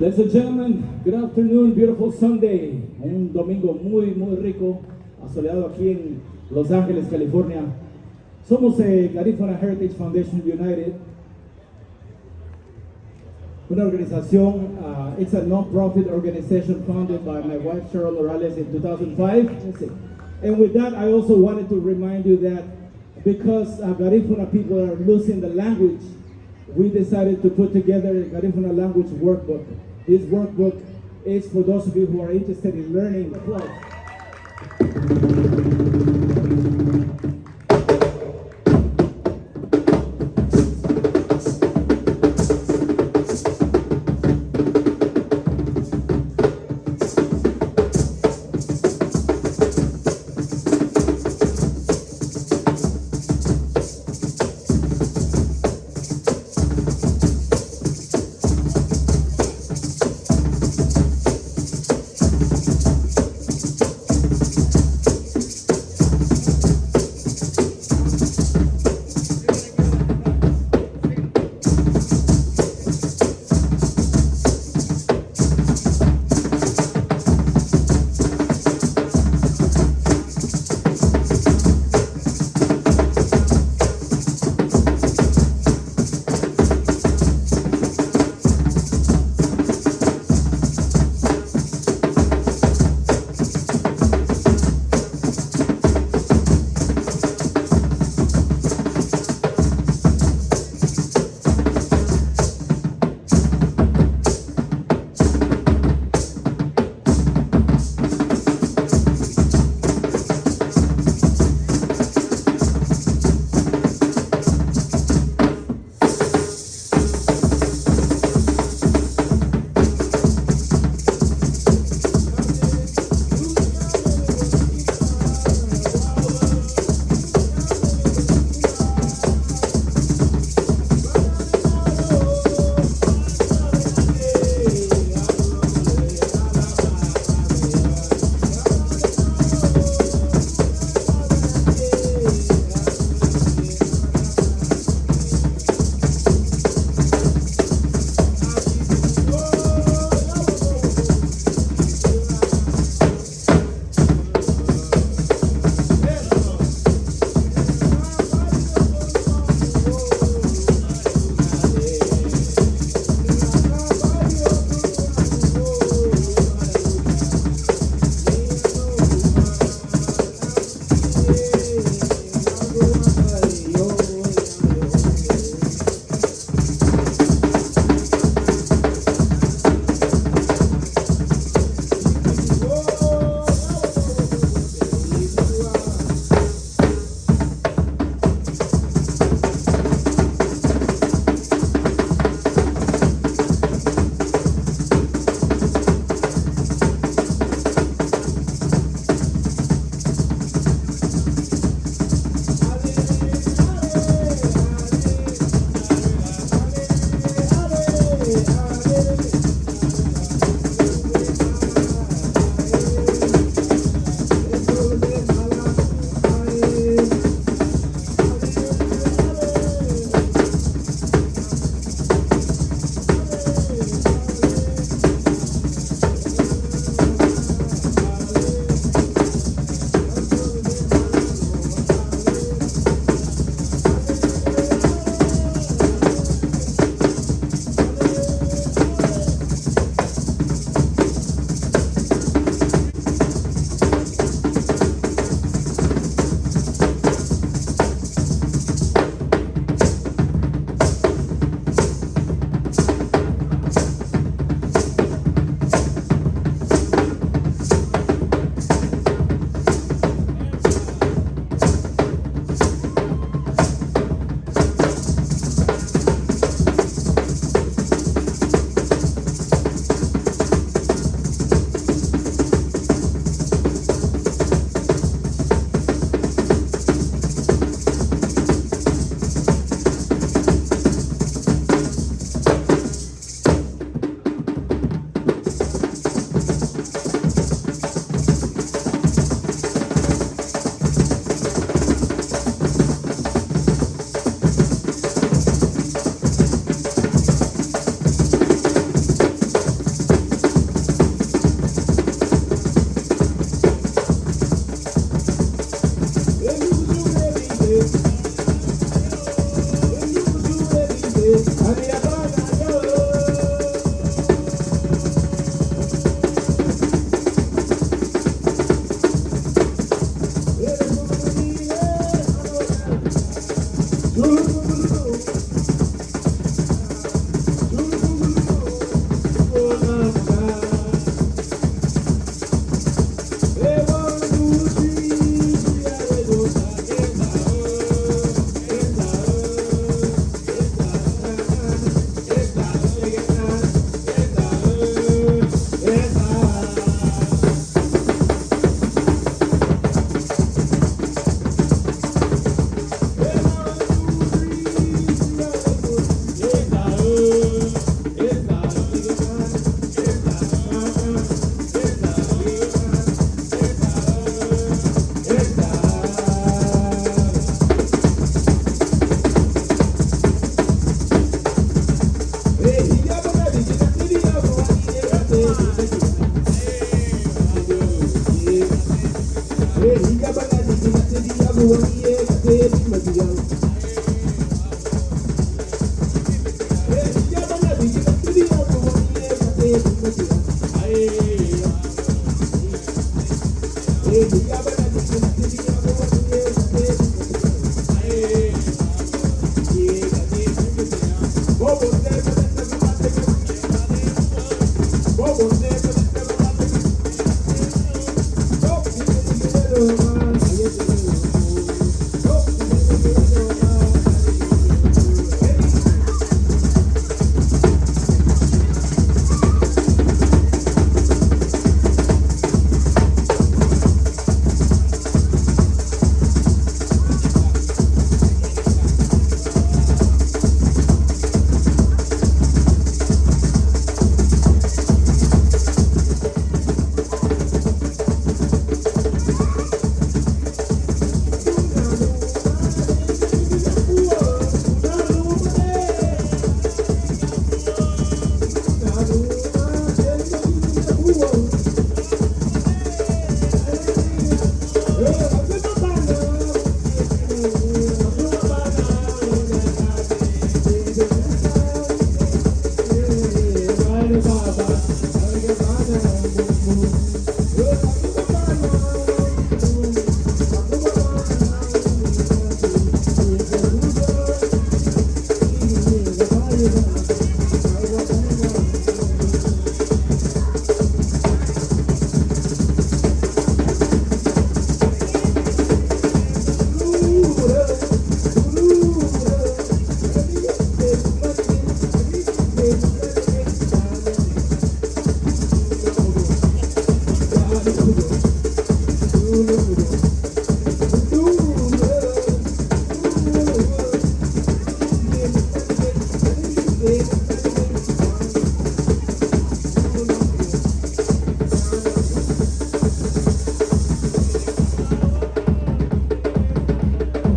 Ladies and gentlemen, good afternoon, beautiful Sunday. Un domingo muy rico, asoleado aquí en Los Ángeles, California. Somos Garifuna Heritage Foundation United, una organización, it's a non-profit organization founded by my wife Cheryl Morales in 2005. And with that, I also wanted to remind you that because Garifuna people are losing the language, we decided to put together a Garifuna language workbook. This workbook is for those of you who are interested in learning the club.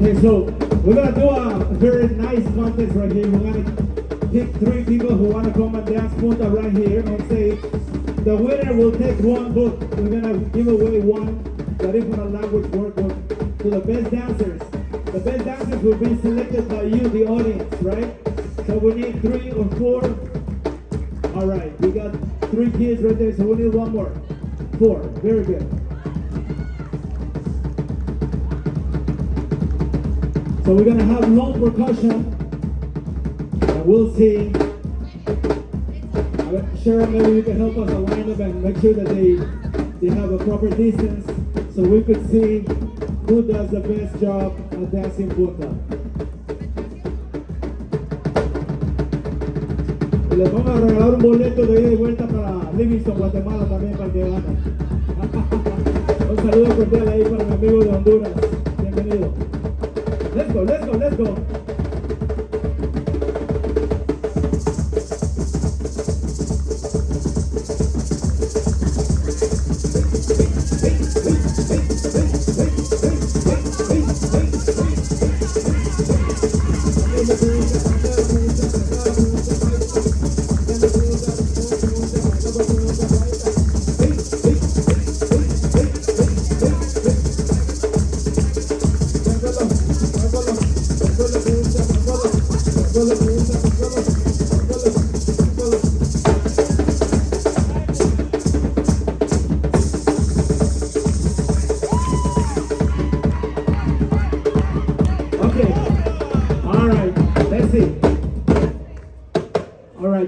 Okay, so we're gonna do a very nice contest right here. We're gonna pick 3 people who wanna come and dance punta right here on stage. The winner will take 1 book. We're gonna give away 1 that is on a language workbook to the best dancers. The best dancers will be selected by you, the audience, right? So we need 3 or 4. All right, we got 3 kids right there, so we need 1 more. 4, very good. So we're gonna have long percussion, and we'll see. Cheryl, maybe you can help us align them and make sure that they have a proper distance, so we could see who does the best job at dancing punta. Y les vamos a regalar un boleto de ida y vuelta para Livingston, Guatemala también para que gane. Un saludo cordial ahí para mi amigo de Honduras. Bienvenido. Let's go, let's go, let's go.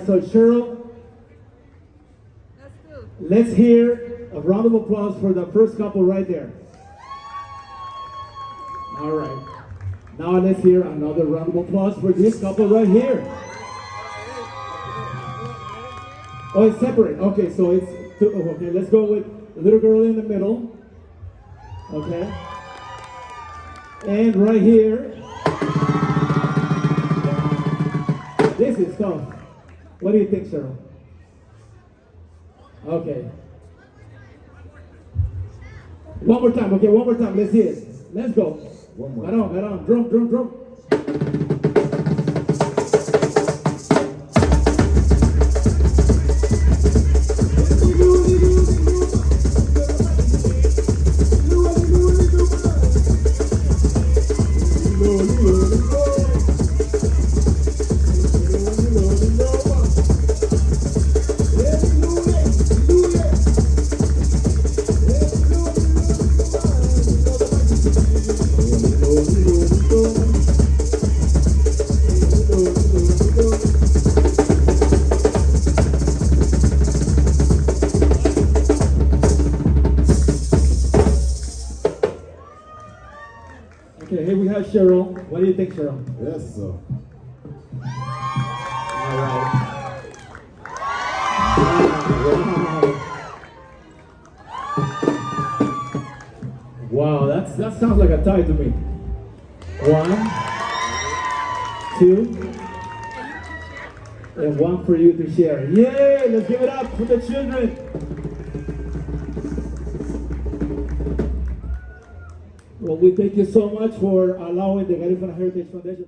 So Cheryl, let's hear a round of applause for the first couple right there. All right. Now let's hear another round of applause for this couple right here. Oh, it's separate. Okay, so it's two. Okay, let's go with the little girl in the middle. Okay. And right here. This is tough. What do you think, Cheryl? Okay. One more time. Okay, one more time. Let's hear it. Let's go. One more. Right on. Drum, drum, drum. Okay, here we have Cheryl. What do you think, Cheryl? Yes, sir. All right. Wow, that sounds like a tie to me. 1, 2, and 1 for you to share. Yay! Let's give it up for the children. Well, we thank you so much for allowing the Garifuna Heritage Foundation.